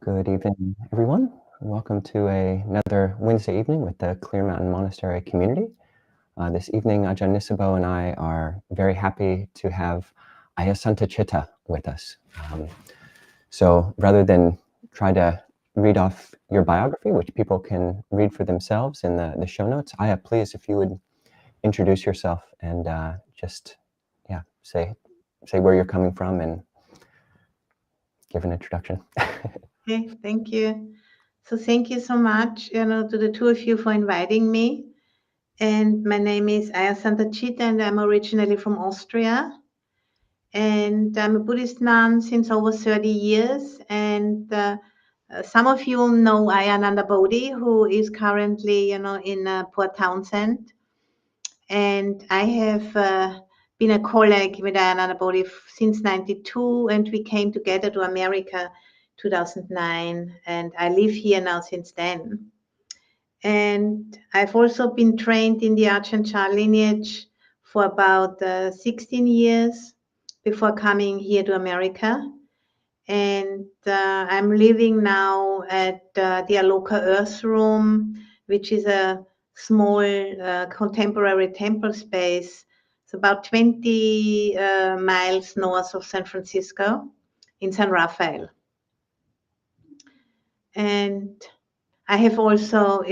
Good evening, everyone. Welcome to another Wednesday evening with the Clear Mountain Monastery community. This evening, Ajahn Nisabho and I are very happy to have Ayyā Santacittà with us. So rather than try to read off your biography, which people can read for themselves in the show notes, Ayya, please, if you would introduce yourself and say where you're coming from and give an introduction. Okay, thank you. So thank you so much, to the two of you for inviting me. And my name is Ayyā Santacittà, and I'm originally from Austria. And I'm a Buddhist nun since over 30 years. And some of you know Ayya Bodhi, who is currently, in Port Townsend. And I have been a colleague with Ayya Bodhi since '92, and we came together to America 2009, and I live here now since then. And I've also been trained in the Ajahn lineage for about 16 years before coming here to America. And I'm living now at the Āloka Earth Room, which is a small contemporary temple space. It's about 20 miles north of San Francisco in San Rafael. And I have also,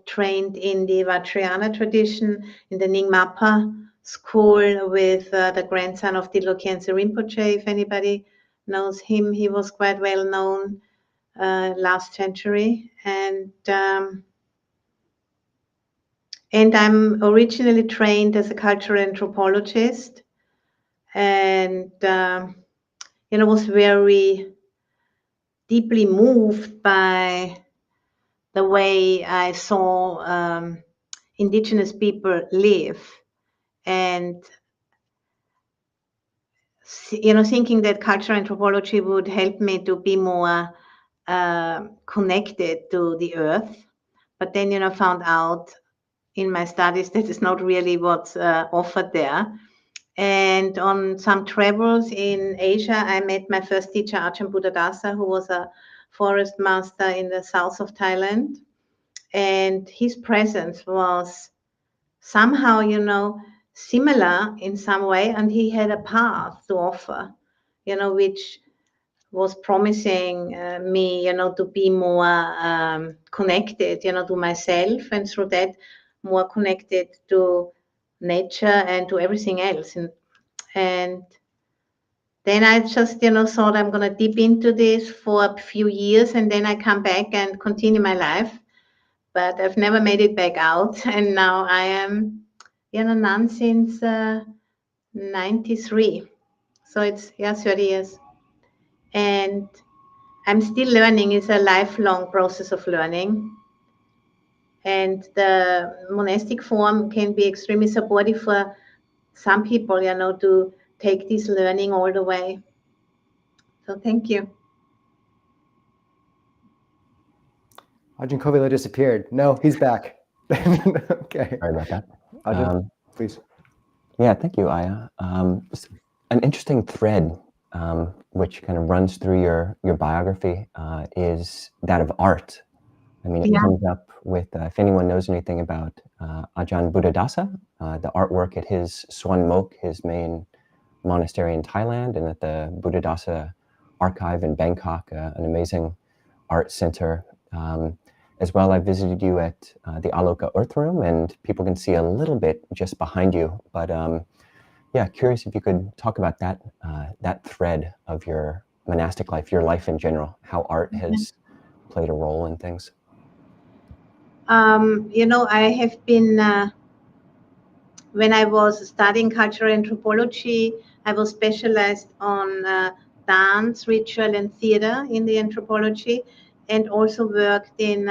trained in the Vajrayana tradition in the Nyingmapa school with the grandson of the Lokyensé Rinpoche. If anybody knows him, he was quite well known last century. And I'm originally trained as a cultural anthropologist, and was very deeply moved by the way I saw indigenous people live, and thinking that cultural anthropology would help me to be more connected to the earth. But then found out in my studies that is not really what's offered there. And on some travels in Asia, I met my first teacher, Ajahn Buddhadasa, who was a forest master in the south of Thailand. And his presence was somehow, similar in some way. And he had a path to offer, which was promising me, to be more connected, to myself, and through that, more connected to nature and to everything else. And then I just, thought I'm going to dip into this for a few years, and then I come back and continue my life. But I've never made it back out. And now I am, nun since 93. So it's, 30 years. And I'm still learning. It's a lifelong process of learning. And the monastic form can be extremely supportive for some people, to take this learning all the way. So thank you. Ajahn Kovilo disappeared. No, he's back. Okay. Sorry about that. Ajahn, please. Yeah, thank you, Ayya. An interesting thread which kind of runs through your biography is that of art. I mean, it comes up with, if anyone knows anything about Ajahn Buddhadasa, the artwork at his Suan Mok, his main monastery in Thailand, and at the Buddhadasa archive in Bangkok, an amazing art center. As well, I visited you at the Āloka Earth Room, and people can see a little bit just behind you. But yeah, curious if you could talk about that that thread of your monastic life, your life in general, how art has played a role in things. I have been, when I was studying cultural anthropology, I was specialized on dance, ritual, and theater in the anthropology, and also worked in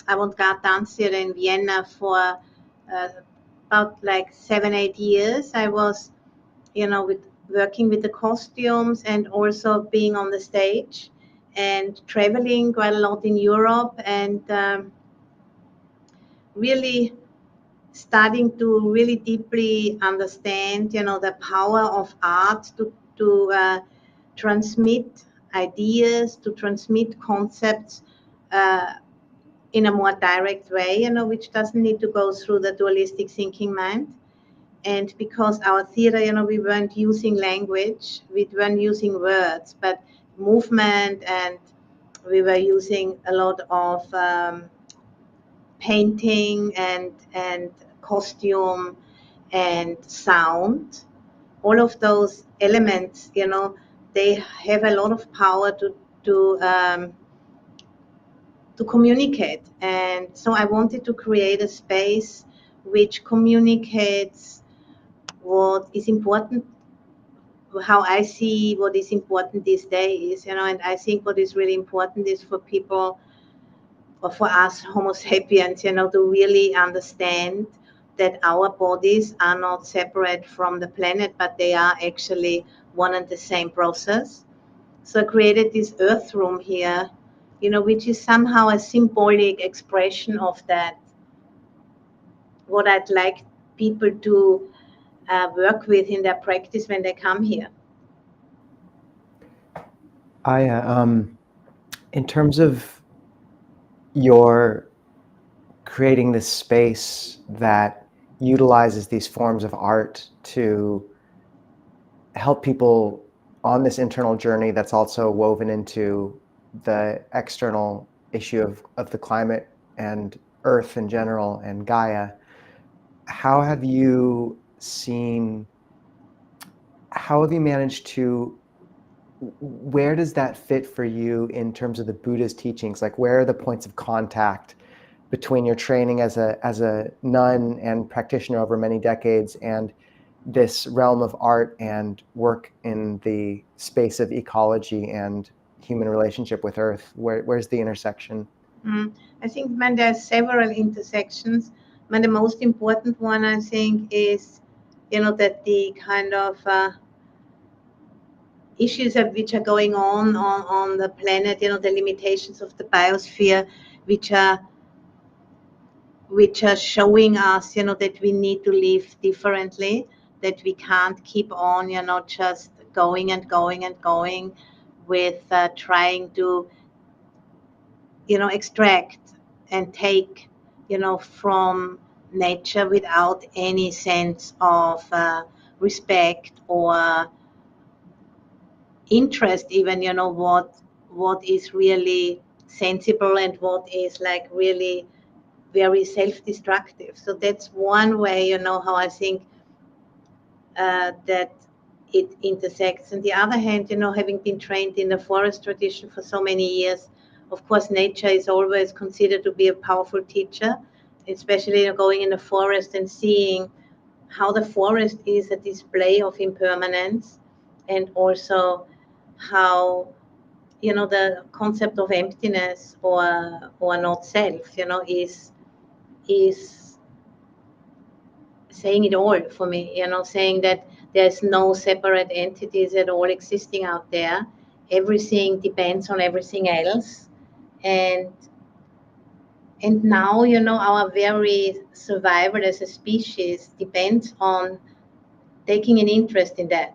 avant-garde dance theater in Vienna for about 7-8 years. I was, working with the costumes and also being on the stage and traveling quite a lot in Europe, and really starting to really deeply understand, the power of art to transmit ideas, to transmit concepts in a more direct way, which doesn't need to go through the dualistic thinking mind. And because our theater, we weren't using language, we weren't using words, but movement, and we were using a lot of painting and costume and sound. All of those elements, they have a lot of power to communicate. And so I wanted to create a space which communicates what is important, how I see what is important these days, and I think what is really important is for people, or for us Homo sapiens, to really understand that our bodies are not separate from the planet, but they are actually one and the same process. So I created this Earth Room here, which is somehow a symbolic expression of that, what I'd like people to work with in their practice when they come here. In terms of your creating this space that utilizes these forms of art to help people on this internal journey that's also woven into the external issue of the climate and Earth in general and Gaia, how have you managed to, where does that fit for you in terms of the Buddha's teachings? Like, where are the points of contact between your training as a nun and practitioner over many decades and this realm of art and work in the space of ecology and human relationship with Earth? Where's the intersection? I think, man, there are several intersections. Man, the most important one, I think, is, that the kind of issues which are going on the planet, the limitations of the biosphere, which are showing us, that we need to live differently, that we can't keep on, just going and going and going with trying to, extract and take, from nature without any sense of respect or interest, even, what is really sensible and what is like really very self-destructive. So that's one way, how I think that it intersects. On the other hand, having been trained in the forest tradition for so many years, of course, nature is always considered to be a powerful teacher, especially going in the forest and seeing how the forest is a display of impermanence, and also how, the concept of emptiness or not self, is saying it all for me, saying that there's no separate entities at all existing out there. Everything depends on everything else. And now, our very survival as a species depends on taking an interest in that,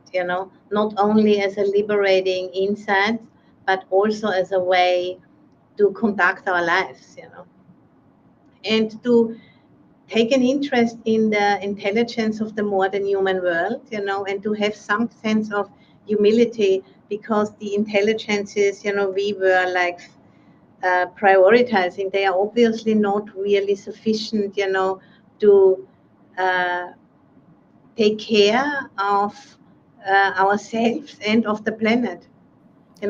not only as a liberating insight, but also as a way to conduct our lives, and to take an interest in the intelligence of the modern human world, and to have some sense of humility, because the intelligences, we were like prioritizing, they are obviously not really sufficient, to take care of ourselves and of the planet.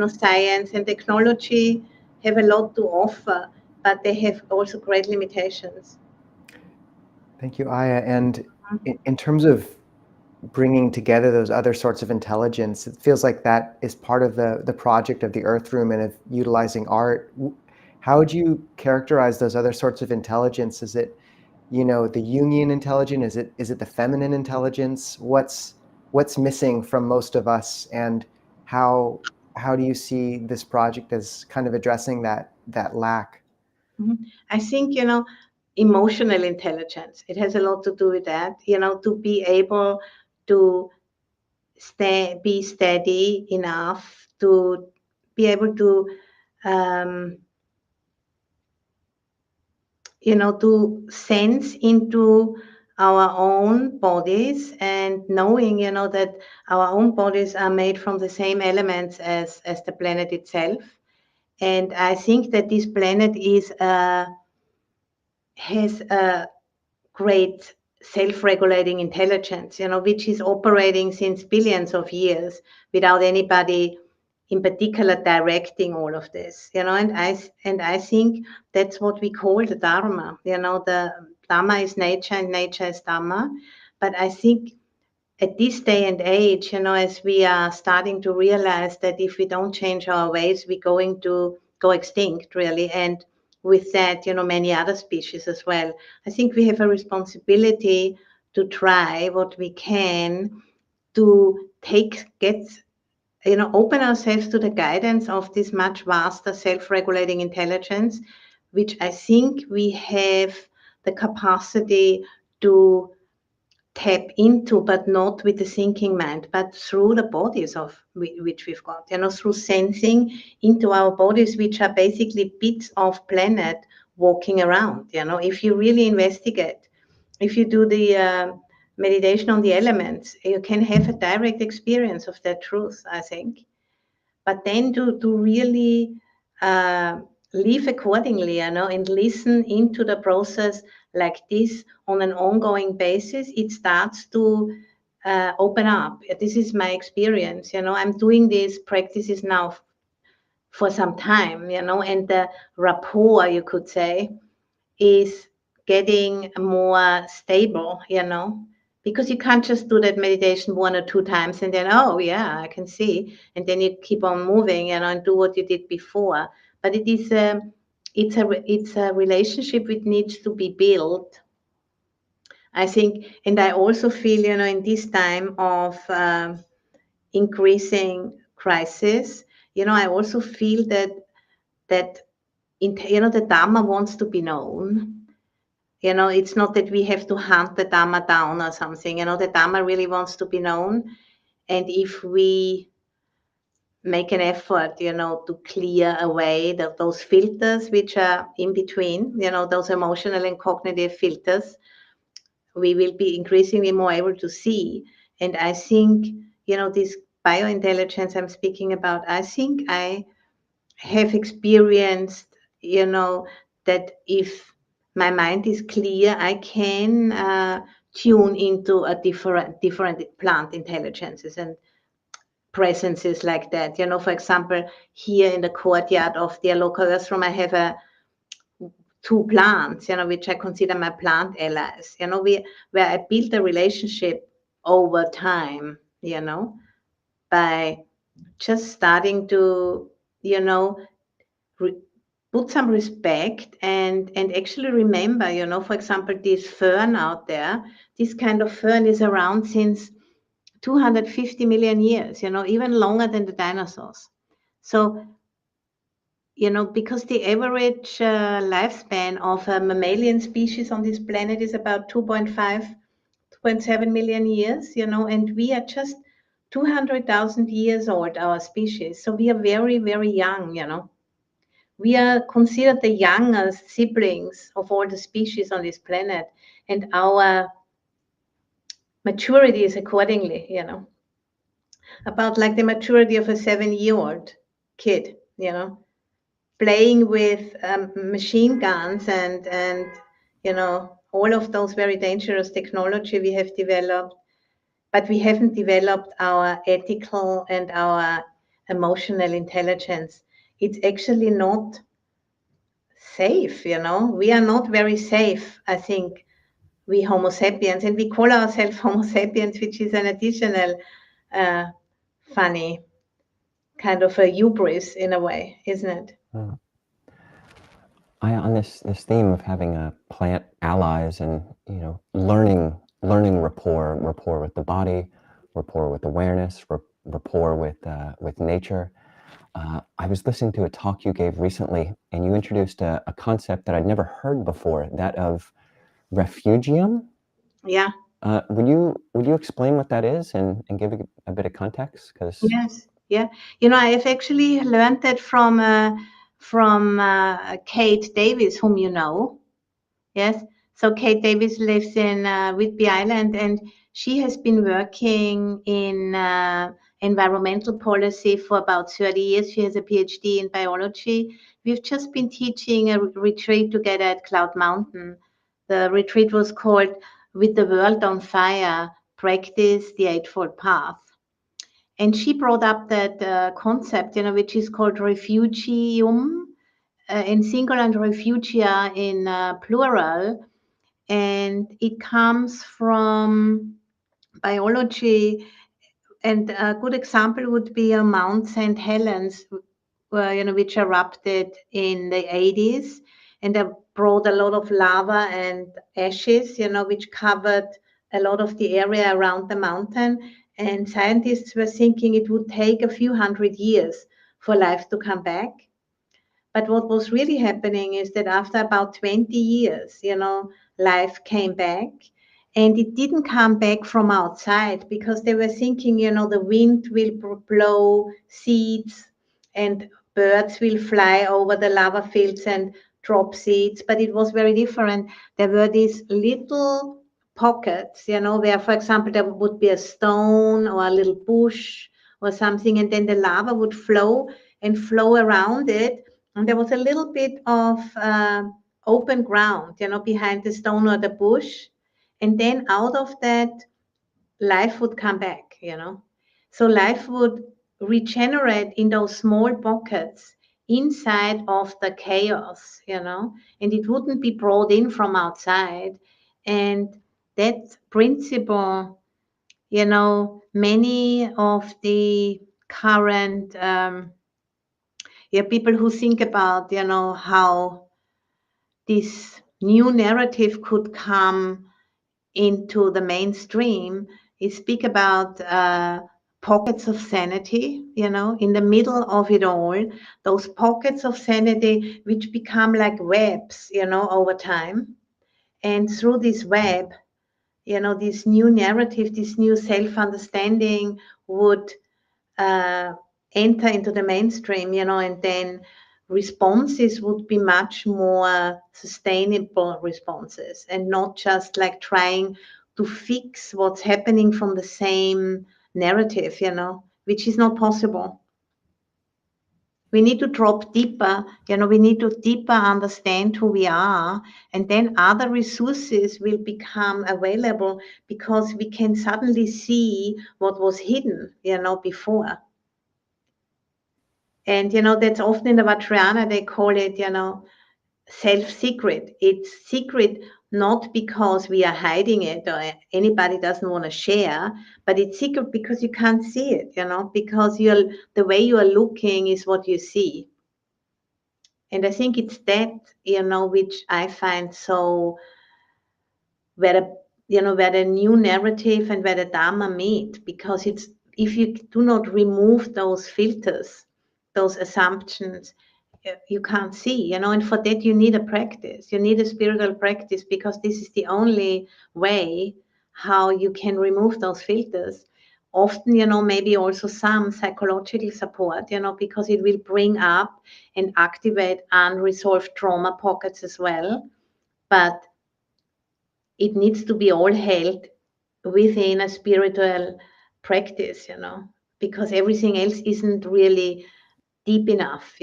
Science and technology have a lot to offer, but they have also great limitations. Thank you, Ayya. And in terms of bringing together those other sorts of intelligence, it feels like that is part of the project of the Earth Room and of utilizing art. How would you characterize those other sorts of intelligence? Is it, the Jungian intelligence? Is it the feminine intelligence? What's missing from most of us, and how do you see this project as kind of addressing that lack? I think, emotional intelligence, it has a lot to do with that, to be able to be steady enough to be able to, to sense into our own bodies, and knowing, that our own bodies are made from the same elements as the planet itself. And I think that this planet has a great self-regulating intelligence, which is operating since billions of years without anybody in particular directing all of this, and I think that's what we call the Dharma. The Dharma is nature and nature is Dharma. But I think at this day and age, as we are starting to realize that if we don't change our ways, we're going to go extinct, really. And with that, many other species as well. I think we have a responsibility to try what we can to open ourselves to the guidance of this much vaster self-regulating intelligence, which I think we have the capacity to tap into, but not with the thinking mind, but through the bodies of which we've got, through sensing into our bodies, which are basically bits of planet walking around. If you really investigate, if you do the meditation on the elements, you can have a direct experience of that truth, I think. But then to really live accordingly, and listen into the process like this on an ongoing basis, it starts to open up. This is my experience. I'm doing these practices now for some time, and the rapport, you could say, is getting more stable, because you can't just do that meditation 1 or 2 times and then, oh yeah, I can see, and then you keep on moving, and do what you did before. But it's a relationship which needs to be built, I think. And I also feel, in this time of increasing crisis, I also feel that the Dharma wants to be known. It's not that we have to hunt the Dharma down or something. The Dharma really wants to be known. And if we make an effort, to clear away those filters which are in between, those emotional and cognitive filters, we will be increasingly more able to see. And I think, this biointelligence I'm speaking about, I think I have experienced, that if my mind is clear, I can tune into a different plant intelligences and presences like that. For example, here in the courtyard of the Āloka Earth Room, I have 2 plants, which I consider my plant allies, where I built a relationship over time, by just starting to, put some respect and actually remember, for example, this fern out there, this kind of fern is around since 250 million years, even longer than the dinosaurs. So, because the average lifespan of a mammalian species on this planet is about 2.5, 2.7 million years, and we are just 200,000 years old, our species. So we are very, very young, We are considered the youngest siblings of all the species on this planet, and our maturity is accordingly, about like the maturity of a 7-year-old kid, playing with machine guns and all of those very dangerous technology we have developed, but we haven't developed our ethical and our emotional intelligence. It's actually not safe, we are not very safe, I think, we Homo sapiens, and we call ourselves Homo sapiens, which is an additional funny kind of a hubris in a way, isn't it? On this theme of having a plant allies and learning rapport with the body, rapport with awareness, rapport with nature. I was listening to a talk you gave recently, and you introduced a concept that I'd never heard before, that of refugium. Yeah. Would you explain what that is and give a bit of context? Because yes, Yeah, I've actually learned that from Kate Davis, whom you know. Yes. So Kate Davis lives in Whidbey Island, and she has been working in environmental policy for about 30 years. She has a PhD in biology. We've just been teaching a retreat together at Cloud Mountain. The retreat was called With the World on Fire, Practice the Eightfold Path. And she brought up that concept, which is called refugium in singular and refugia in plural. And it comes from biology. And a good example would be Mount St. Helens, which erupted in the 80s. And they brought a lot of lava and ashes, which covered a lot of the area around the mountain. And scientists were thinking it would take a few hundred years for life to come back. But what was really happening is that after about 20 years, life came back, and it didn't come back from outside because they were thinking, the wind will blow seeds and birds will fly over the lava fields and drop seeds. But it was very different. There were these little pockets, where, for example, there would be a stone or a little bush or something, and then the lava would flow around it. And there was a little bit of open ground, behind the stone or the bush. And then out of that, life would come back, So life would regenerate in those small pockets inside of the chaos, and it wouldn't be brought in from outside. And that principle, many of the current people who think about, how this new narrative could come into the mainstream, is speak about pockets of sanity, in the middle of it all, those pockets of sanity which become like webs, over time. And through this web, this new narrative, this new self-understanding would enter into the mainstream, and then responses would be much more sustainable responses, and not just like trying to fix what's happening from the same narrative, which is not possible. We need to drop deeper, we need to deeper understand who we are, and then other resources will become available because we can suddenly see what was hidden, before. And, that's often in the Vajrayana, they call it, self-secret. It's secret not because we are hiding it or anybody doesn't want to share, but it's secret because you can't see it, because the way you are looking is what you see. And I think it's that, which I find so, where the new narrative and where the Dharma meet, because if you do not remove those filters, those assumptions, you can't see, and for that you need a practice. You need a spiritual practice, because this is the only way how you can remove those filters. Often, maybe also some psychological support, because it will bring up and activate unresolved trauma pockets as well. But it needs to be all held within a spiritual practice, because everything else isn't really deep enough,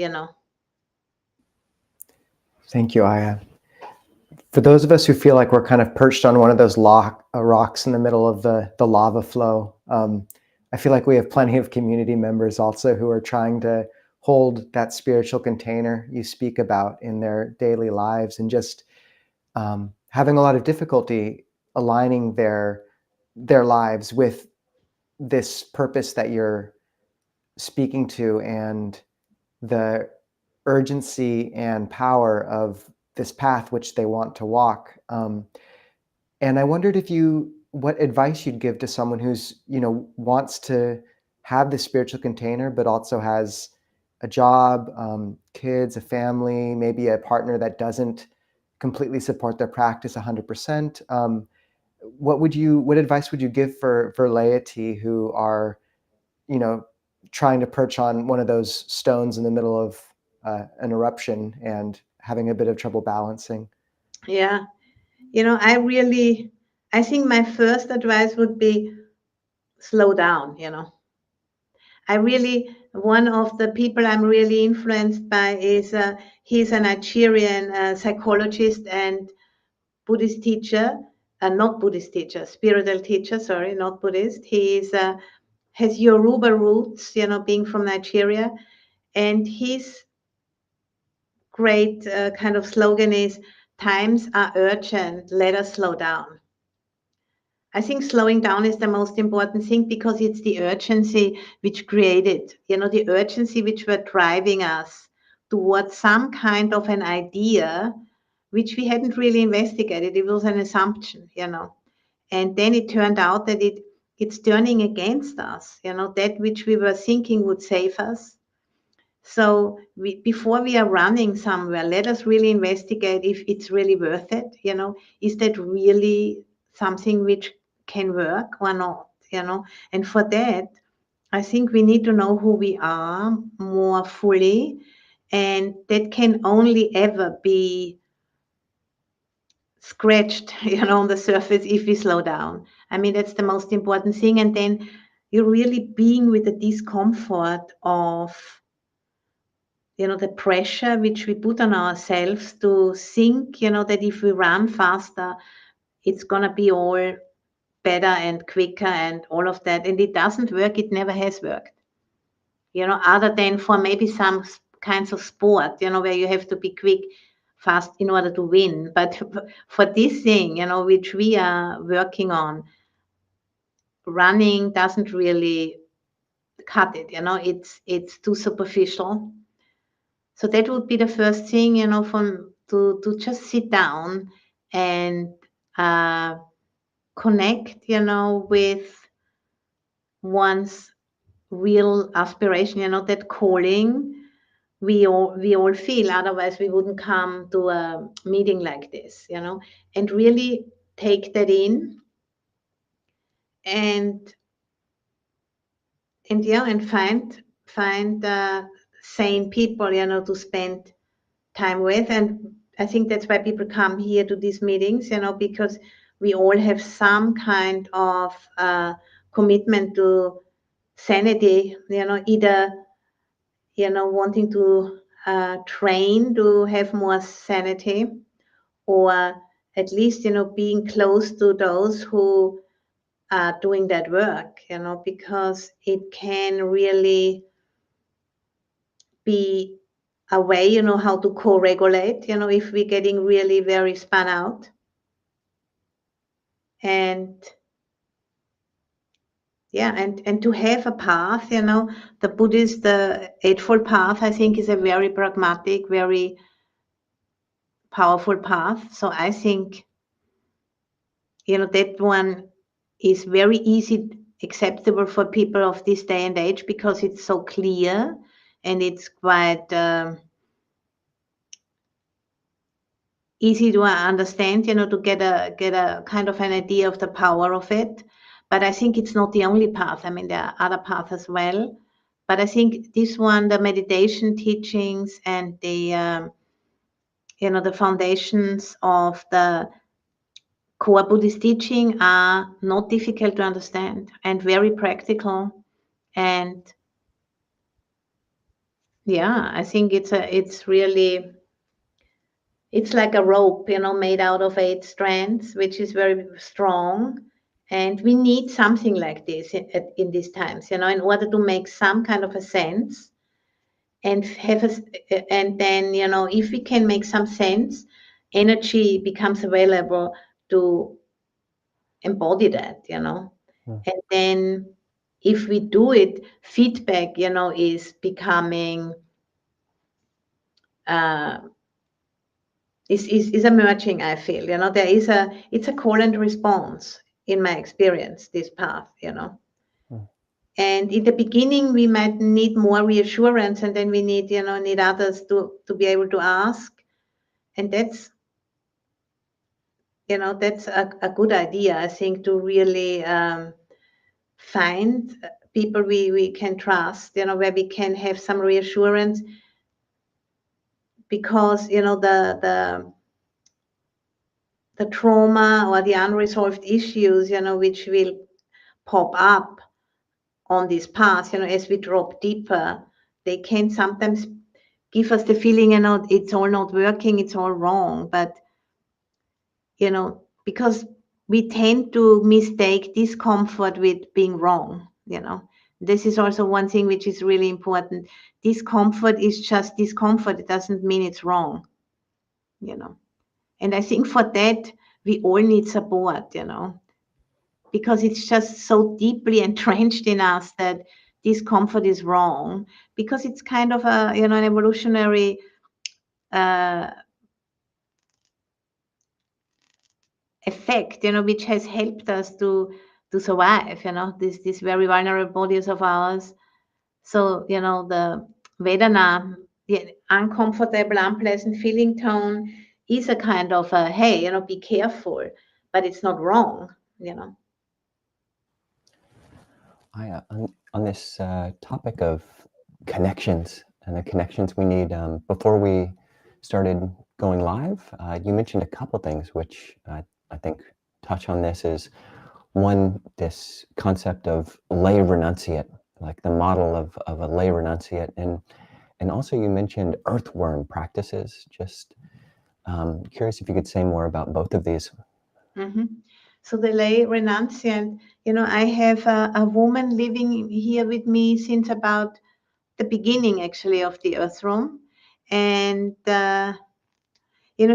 Thank you, Ayya. For those of us who feel like we're kind of perched on one of those rocks in the middle of the lava flow, I feel like we have plenty of community members also who are trying to hold that spiritual container you speak about in their daily lives, and just having a lot of difficulty aligning their lives with this purpose that you're speaking to, and the urgency and power of this path which they want to walk. And I wondered what advice you'd give to someone who's, wants to have this spiritual container, but also has a job, kids, a family, maybe a partner that doesn't completely support their practice 100%. What advice would you give for laity who are, trying to perch on one of those stones in the middle of an eruption and having a bit of trouble balancing. Yeah. I think my first advice would be slow down, one of the people I'm really influenced by is, he's a Nigerian psychologist and Buddhist teacher, not Buddhist teacher, spiritual teacher, sorry, not Buddhist. He has Yoruba roots, being from Nigeria. And his great kind of slogan is, times are urgent, let us slow down. I think slowing down is the most important thing, because it's the urgency which created, the urgency which were driving us towards some kind of an idea which we hadn't really investigated. It was an assumption, and then it turned out that it's turning against us, that which we were thinking would save us. So before we are running somewhere, let us really investigate if it's really worth it. Is that really something which can work or not? And for that, I think we need to know who we are more fully, and that can only ever be scratched, on the surface if we slow down. I mean, that's the most important thing. And then you're really being with the discomfort of, the pressure which we put on ourselves to think, that if we run faster, it's going to be all better and quicker and all of that. And it doesn't work. It never has worked, other than for maybe some kinds of sport, where you have to be quick, fast in order to win. But for this thing, which we are working on, running doesn't really cut it, it's too superficial. So that would be the first thing, to just sit down and connect, with one's real aspiration, that calling we all feel. Otherwise we wouldn't come to a meeting like this, and really take that in, and find sane people, to spend time with. And I think that's why people come here to these meetings, because we all have some kind of commitment to sanity, either, wanting to train to have more sanity, or at least, being close to those who are doing that work, because it can really be a way, how to co-regulate, if we're getting really very spun out. And yeah, and to have a path, the Buddhist, the Eightfold Path, I think is a very pragmatic, very powerful path. So I think, that one is very easy, acceptable for people of this day and age, because it's so clear and it's quite easy to understand, to get a kind of an idea of the power of it. But I think it's not the only path. I mean, there are other paths as well. But I think this one, the meditation teachings and the, the foundations of the core Buddhist teaching are not difficult to understand and very practical. And yeah, I think it's really, it's like a rope, made out of 8 strands, which is very strong. And we need something like this in these times, in order to make some kind of a sense, and and then, if we can make some sense, energy becomes available to embody that, And then if we do it, feedback, is becoming, is emerging, I feel, it's a call and response, in my experience, this path, And in the beginning, we might need more reassurance, and then we need, need others to be able to ask. And that's, that's a good idea, I think, to really find people we can trust, where we can have some reassurance, because the trauma or the unresolved issues, which will pop up on this path, as we drop deeper, they can sometimes give us the feeling, it's all not working, it's all wrong. But, because we tend to mistake discomfort with being wrong, This is also one thing which is really important. Discomfort is just discomfort. It doesn't mean it's wrong, And I think for that, we all need support, because it's just so deeply entrenched in us that discomfort is wrong, because it's kind of an evolutionary effect, which has helped us to survive, these very vulnerable bodies of ours. So, the Vedana, the uncomfortable, unpleasant feeling tone, is a kind of a, hey, be careful, but it's not wrong, On this topic of connections and the connections we need, before we started going live, you mentioned a couple things which I think touch on this. Is one, this concept of lay renunciate, like the model of a lay renunciate, and also you mentioned earthworm practices. Just curious if you could say more about both of these. Mm-hmm. So the lay renunciant, I have a woman living here with me since about the beginning, actually, of the Earth Room. And,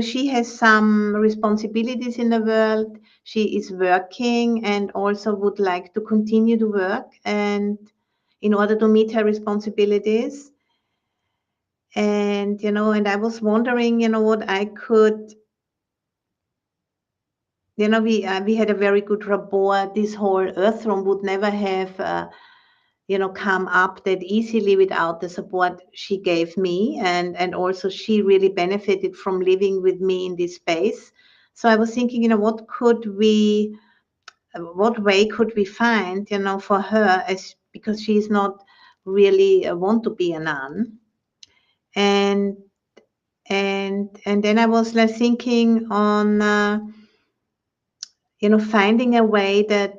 she has some responsibilities in the world. She is working and also would like to continue to work, and in order to meet her responsibilities. And, and I was wondering, what I could, we had a very good rapport. This whole Earth Room would never have, come up that easily without the support she gave me. And also she really benefited from living with me in this space. So I was thinking, what way could we find, for her, because she's not really want to be a nun. And then I was like thinking on, finding a way that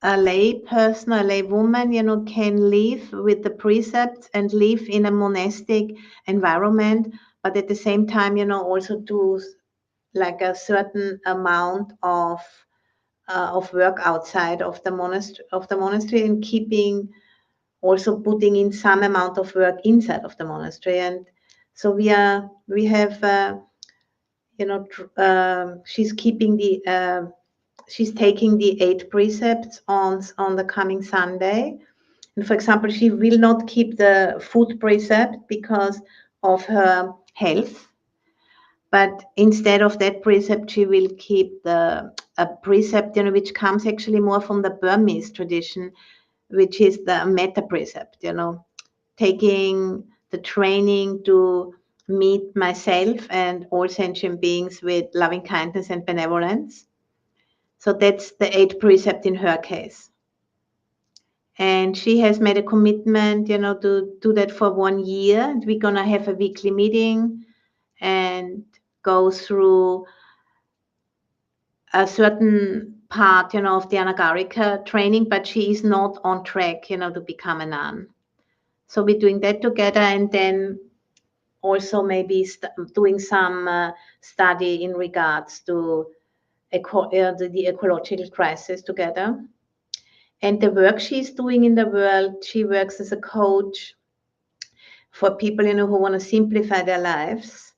a lay person, a lay woman, can live with the precepts and live in a monastic environment, but at the same time, also do like a certain amount of work outside of the monastery, and also putting in some amount of work inside of the monastery. And so we have, she's taking the 8 precepts on the coming Sunday. And for example, she will not keep the food precept because of her health. But instead of that precept, she will keep a precept, which comes actually more from the Burmese tradition, which is the metta precept, taking the training to meet myself and all sentient beings with loving kindness and benevolence. So that's the 8th precept in her case. And she has made a commitment, to do that for 1 year. And we're going to have a weekly meeting and go through a certain part, of the Anagarika training, but she is not on track, to become a nun. So we're doing that together, and then also maybe doing some study in regards to the ecological crisis together. And the work she's doing in the world, she works as a coach for people, who want to simplify their lives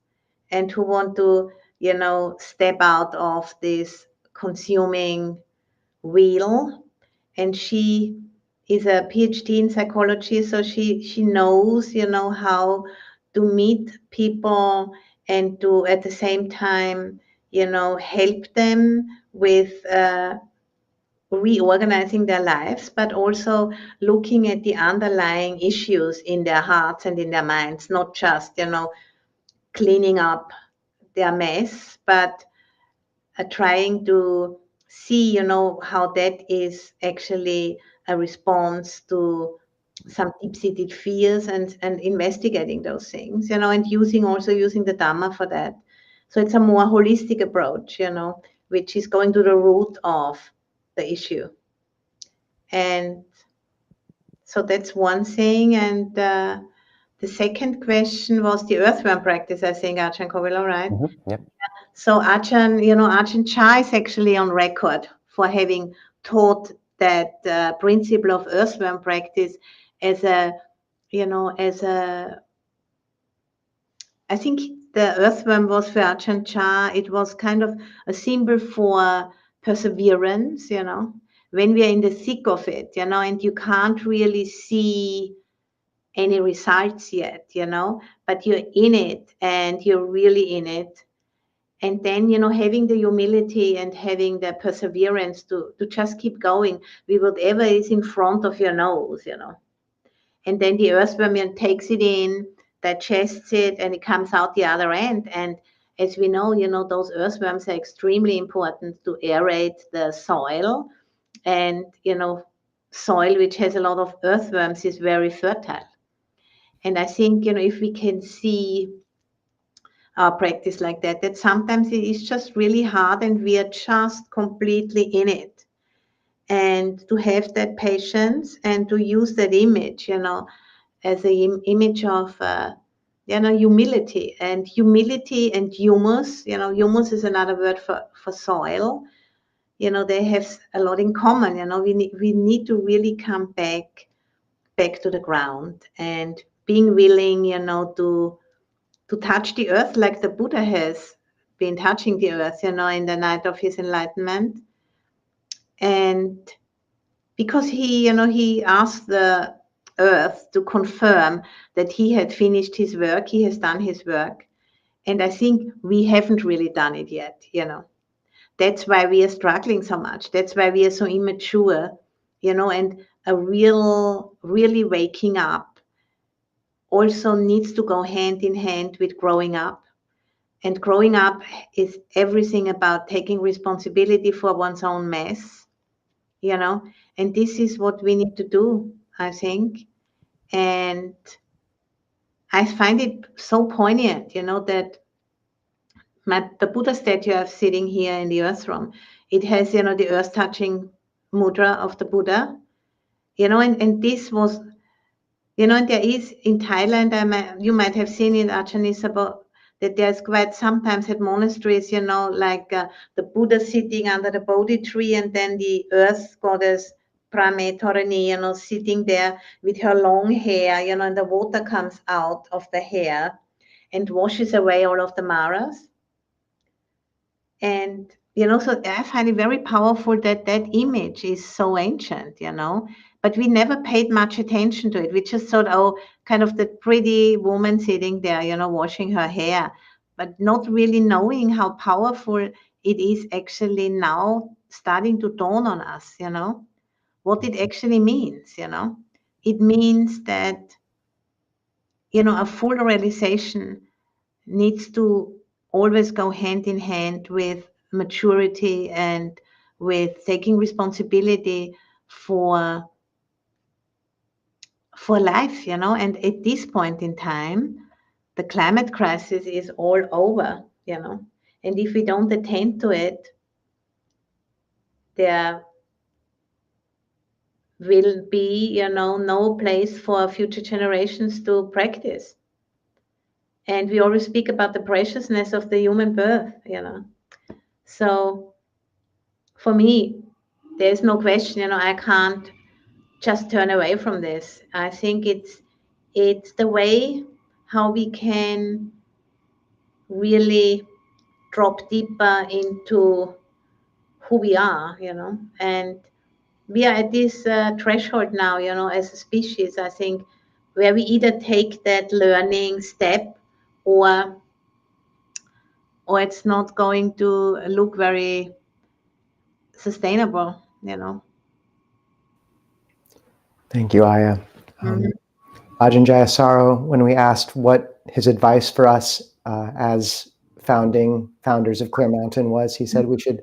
and who want to, step out of this consuming wheel. And she is a PhD in psychology, so she knows, how to meet people and to, at the same time, help them with reorganizing their lives, but also looking at the underlying issues in their hearts and in their minds, not just, cleaning up their mess, but trying to see, how that is actually a response to some deep-seated fears, and investigating those things, you know, and also using the Dharma for that. So it's a more holistic approach, you know, which is going to the root of the issue. And so that's one thing. And the second question was the earthworm practice, I think, Ajahn Kovilo, right? Mm-hmm. Yep. So Ajahn, you know, Ajahn Chah is actually on record for having taught that principle of earthworm practice as a, you know, I think the earthworm was for Ajahn Chah, it was kind of a symbol for perseverance, you know, when we are in the thick of it, you know, and you can't really see any results yet, you know, but you're in it and you're really in it. And then, you know, having the humility and having the perseverance to just keep going with whatever is in front of your nose, you know. And then the earthworm takes it in, digests it, and it comes out the other end. And as we know, you know, those earthworms are extremely important to aerate the soil. And, you know, soil which has a lot of earthworms is very fertile. And I think, you know, if we can see our practice like that, that sometimes it is just really hard and we are just completely in it. And to have that patience and to use that image, you know, as an image of, you know, humility and humus. You know, humus is another word for soil. You know, they have a lot in common. You know, we need to really come back to the ground and being willing, you know, to touch the earth like the Buddha has been touching the earth, you know, in the night of his enlightenment. And because he, you know, he asked the earth to confirm that he had finished his work, he has done his work. And I think we haven't really done it yet, you know. That's why we are struggling so much. That's why we are so immature, you know, and really waking up also needs to go hand in hand with growing up. And growing up is everything about taking responsibility for one's own mess, you know, and this is what we need to do, I think. And I find it so poignant, you know, that the Buddha statue I'm sitting here in the Earth Room, it has, you know, the earth touching mudra of the Buddha, you know, and this was, you know, and there is in Thailand, you might have seen in Ajahn Nisabho, that there's quite sometimes at monasteries, you know, like the Buddha sitting under the Bodhi tree, and then the earth goddess Prame Torani, you know, sitting there with her long hair, you know, and the water comes out of the hair and washes away all of the maras. And, you know, so I find it very powerful that that image is so ancient, you know, but we never paid much attention to it. We just thought, oh, kind of the pretty woman sitting there, you know, washing her hair, but not really knowing how powerful it is actually now starting to dawn on us, you know, what it actually means, you know. It means that, you know, a full realization needs to always go hand in hand with maturity and with taking responsibility for life, you know. And at this point in time, the climate crisis is all over, you know. And if we don't attend to it, there will be, you know, no place for future generations to practice. And we always speak about the preciousness of the human birth, you know. So for me, there's no question, you know, I can't just turn away from this. I think it's the way how we can really drop deeper into who we are, you know. And we are at this threshold now, you know, as a species, I think, where we either take that learning step or it's not going to look very sustainable, you know. Thank you, Ayya. Mm-hmm. Ajahn Jayasaro, when we asked what his advice for us as founders of Clear Mountain was, he said we should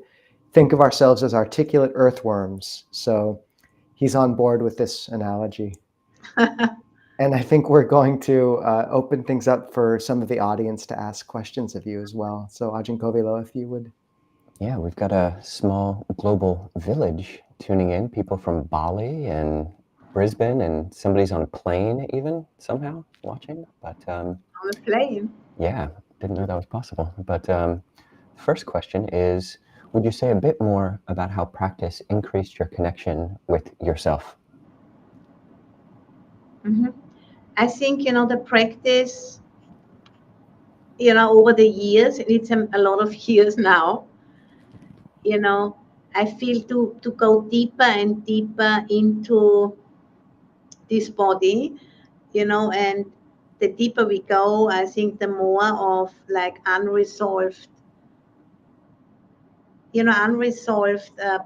think of ourselves as articulate earthworms. So he's on board with this analogy. And I think we're going to open things up for some of the audience to ask questions of you as well. So Ajahn Kovilo, if you would. Yeah, we've got a small global village tuning in, people from Bali and Brisbane, and somebody's on a plane even somehow watching. But On a plane. yeah, didn't know that was possible. But first question is, would you say a bit more about how practice increased your connection with yourself? I think, the practice, over the years, and it's a lot of years now, I feel to go deeper and deeper into this body, and the deeper we go, I think the more of like unresolved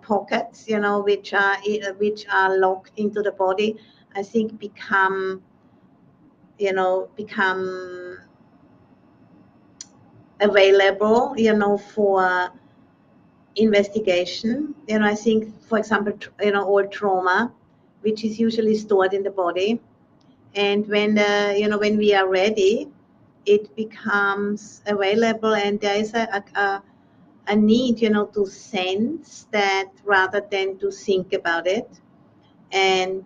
pockets, which are locked into the body, I think become available, for investigation. I think, for example, all trauma, which is usually stored in the body, and when when we are ready, it becomes available, and there is a need, to sense that rather than to think about it. And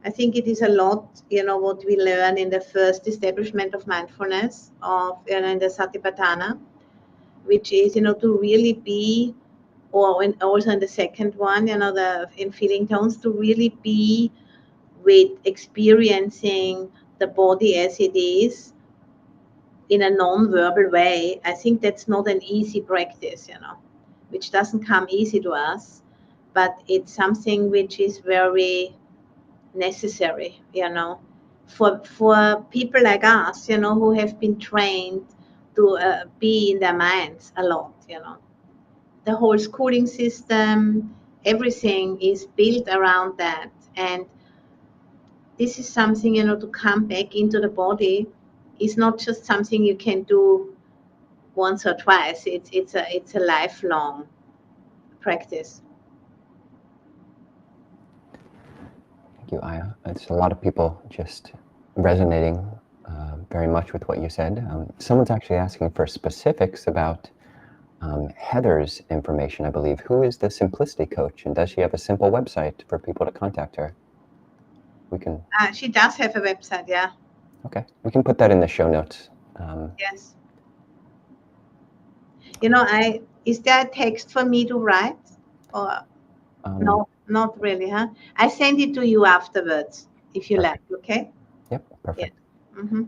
I think it is a lot, what we learn in the first establishment of mindfulness of, in the Satipatthana, which is, to really be, or also in the second one, in feeling tones, to really be with experiencing the body as it is in a non-verbal way. I think that's not an easy practice, which doesn't come easy to us, but it's something which is very necessary, for people like us, who have been trained to be in their minds a lot, The whole schooling system, everything is built around that. And this is something, to come back into the body is not just something you can do once or twice. It's a lifelong practice. Thank you, Ayya. It's a lot of people just resonating very much with what you said. Someone's actually asking for specifics about Heather's information, I believe. Who is the Simplicity Coach, and does she have a simple website for people to contact her? We can. She does have a website, yeah. Okay, we can put that in the show notes. Yes. Is there a text for me to write, or no? Not really, huh? I send it to you afterwards, if you like. Okay. Yep, perfect. Yeah. Mm-hmm.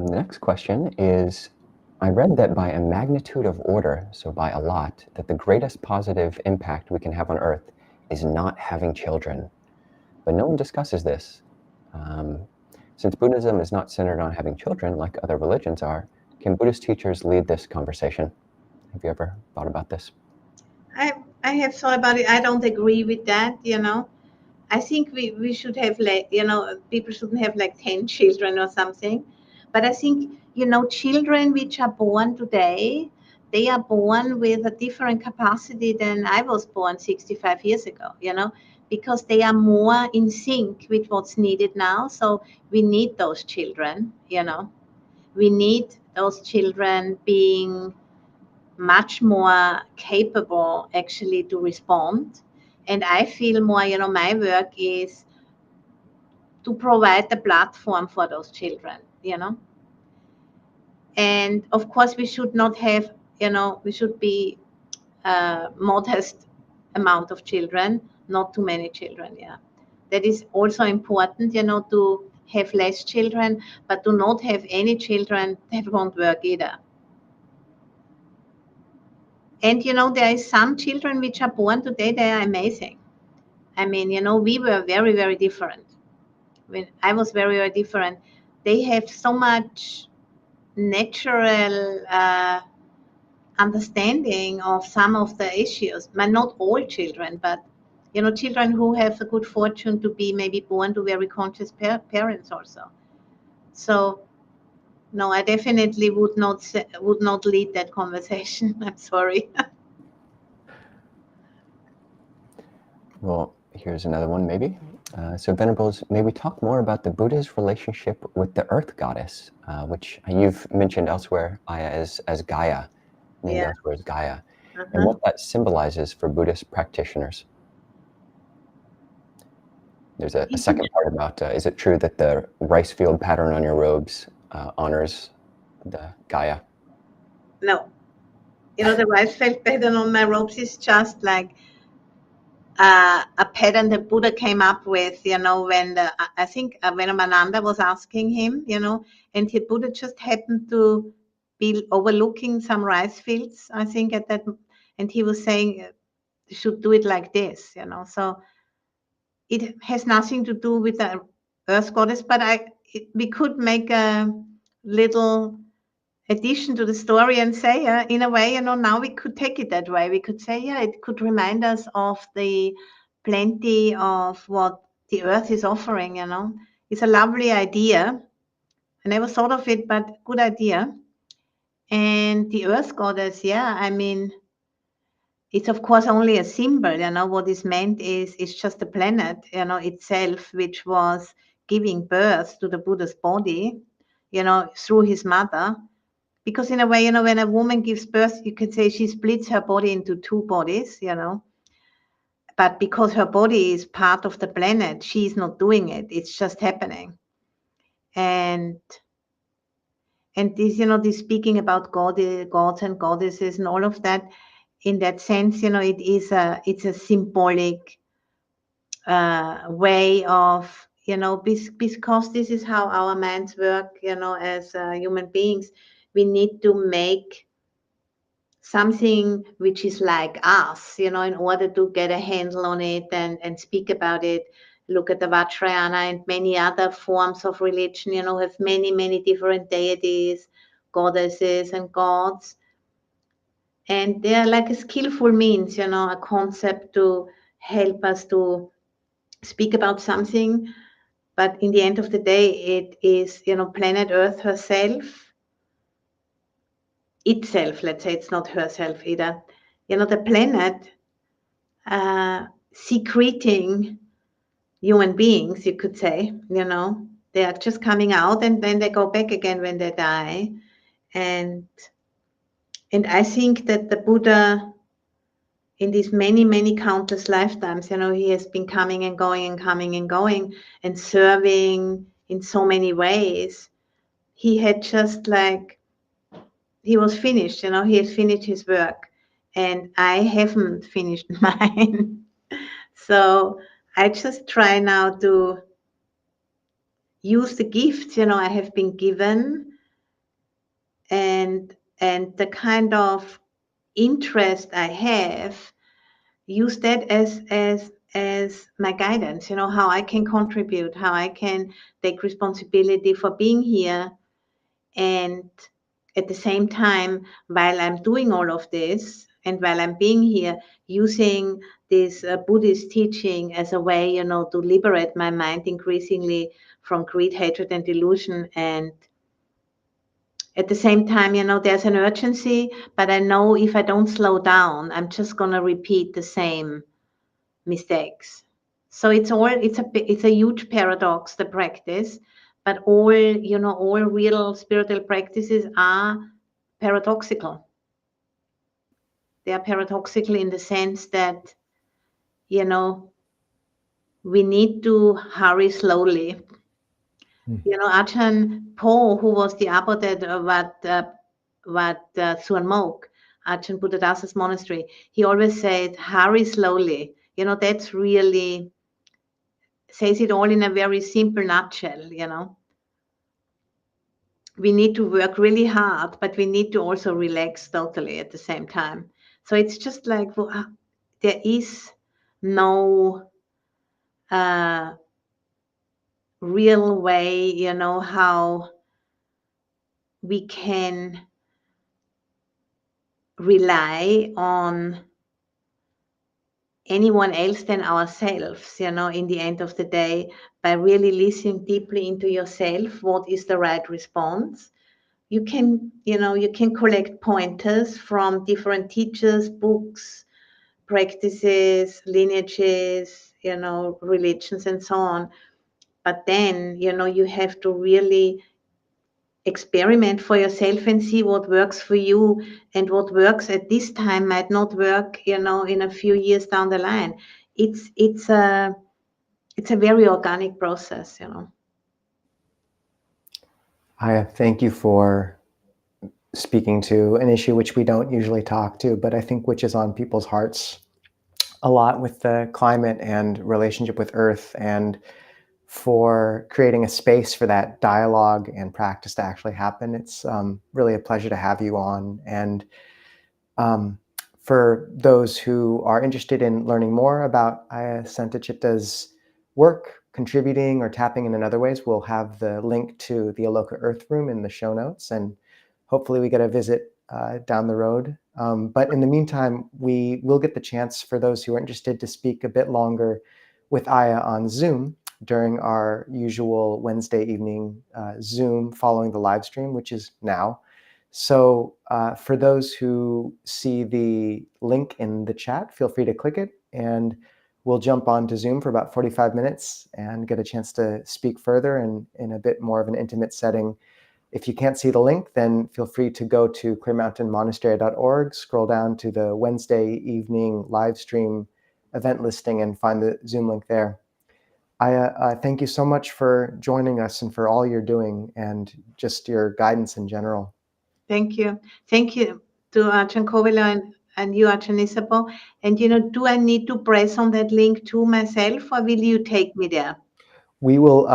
The next question is, I read that by a magnitude of order, so by a lot, that the greatest positive impact we can have on Earth is not having children. But no one discusses this. Since Buddhism is not centered on having children like other religions are, can Buddhist teachers lead this conversation? Have you ever thought about this? I have thought about it. I don't agree with that, I think we should have, like, people shouldn't have like 10 children or something. But I think, children which are born today, they are born with a different capacity than I was born 65 years ago, because they are more in sync with what's needed now. So we need those children, we need those children being much more capable actually to respond. And I feel more, my work is to provide the platform for those children, And of course, we should not have, we should be a modest amount of children, not too many children, yeah. That is also important, to have less children, but to not have any children, that won't work either. And, there is some children which are born today, they are amazing. I mean, we were very, very different. When I was very, very different. They have so much natural understanding of some of the issues. But not all children, but, children who have the good fortune to be maybe born to very conscious parents also. So, no, I definitely would not lead that conversation. I'm sorry. Well, here's another one, maybe. So, Venerables, may we talk more about the Buddha's relationship with the Earth Goddess, which you've mentioned elsewhere, Ayya, as Gaia, named elsewhere as Gaia, and what that symbolizes for Buddhist practitioners? There's a second part about, is it true that the rice field pattern on your robes honors the Gaia? No. The rice field pattern on my robes is just like a pattern that Buddha came up with, when I think when Mananda was asking him, and Buddha just happened to be overlooking some rice fields, I think at that, and he was saying, you should do it like this, so it has nothing to do with the Earth Goddess, but we could make a little addition to the story and say, in a way, now we could take it that way. We could say, it could remind us of the plenty of what the earth is offering, It's a lovely idea. I never thought of it, but good idea. And the Earth Goddess, it's of course only a symbol, what is meant is just the planet, itself, which was giving birth to the Buddha's body, through his mother. Because in a way, when a woman gives birth, you could say she splits her body into two bodies, But because her body is part of the planet, she's not doing it. It's just happening. And this, this speaking about gods and goddesses and all of that, in that sense, it's a symbolic way of, because this is how our minds work, as human beings. We need to make something which is like us, in order to get a handle on it and speak about it. Look at the Vajrayana and many other forms of religion, have many, many different deities, goddesses and gods. And they are like a skillful means, a concept to help us to speak about something. But in the end of the day, it is, planet Earth herself, itself, let's say, it's not herself either, the planet secreting human beings, you could say, they are just coming out and then they go back again when they die. And I think that the Buddha, in these many, many countless lifetimes, he has been coming and going and coming and going and serving in so many ways. He had just like, he was finished, he has finished his work, and I haven't finished mine. So I just try now to use the gifts, I have been given, and the kind of interest I have, use that as my guidance, how I can contribute, how I can take responsibility for being here. And at the same time, while I'm doing all of this and while I'm being here, using this Buddhist teaching as a way, to liberate my mind increasingly from greed, hatred, and delusion. And at the same time, there's an urgency, but I know if I don't slow down, I'm just going to repeat the same mistakes. So it's a huge paradox, the practice, but all real spiritual practices are paradoxical. They are paradoxical in the sense that, we need to hurry slowly. Ajahn Po, who was the abbot at Suan Mok, Ajahn Buddhadasa's monastery, he always said, hurry slowly. That's really says it all in a very simple nutshell, We need to work really hard, but we need to also relax totally at the same time. So it's just like, there is no real way, how we can rely on anyone else than ourselves, in the end of the day, by really listening deeply into yourself, what is the right response. You can collect pointers from different teachers, books, practices, lineages, religions and so on. But then, you have to really experiment for yourself and see what works for you, and what works at this time might not work, in a few years down the line. It's a very organic process, Ayya, thank you for speaking to an issue which we don't usually talk to, but I think which is on people's hearts a lot, with the climate and relationship with Earth, and for creating a space for that dialogue and practice to actually happen. It's really a pleasure to have you on. And for those who are interested in learning more about Ayyā Santacitta's work, contributing or tapping in other ways, we'll have the link to the Āloka Earth Room in the show notes, and hopefully we get a visit down the road. But in the meantime, we will get the chance for those who are interested to speak a bit longer with Ayya on Zoom during our usual Wednesday evening Zoom following the live stream, which is now. So for those who see the link in the chat, feel free to click it, and we'll jump on to Zoom for about 45 minutes and get a chance to speak further and in a bit more of an intimate setting. If you can't see the link, then feel free to go to clearmountainmonastery.org, scroll down to the Wednesday evening live stream event listing, and find the Zoom link there. Ayya, thank you so much for joining us and for all you're doing and just your guidance in general. Thank you. Thank you to Ajahn Kovilo and you, Ajahn Nisabho. And, do I need to press on that link to myself, or will you take me there? We will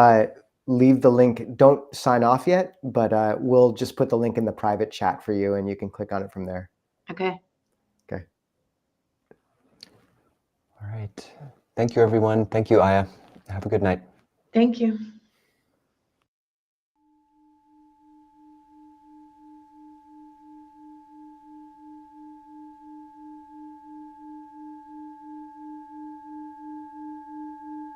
leave the link. Don't sign off yet, but we'll just put the link in the private chat for you, and you can click on it from there. Okay. Okay. All right. Thank you, everyone. Thank you, Ayya. Have a good night. Thank you.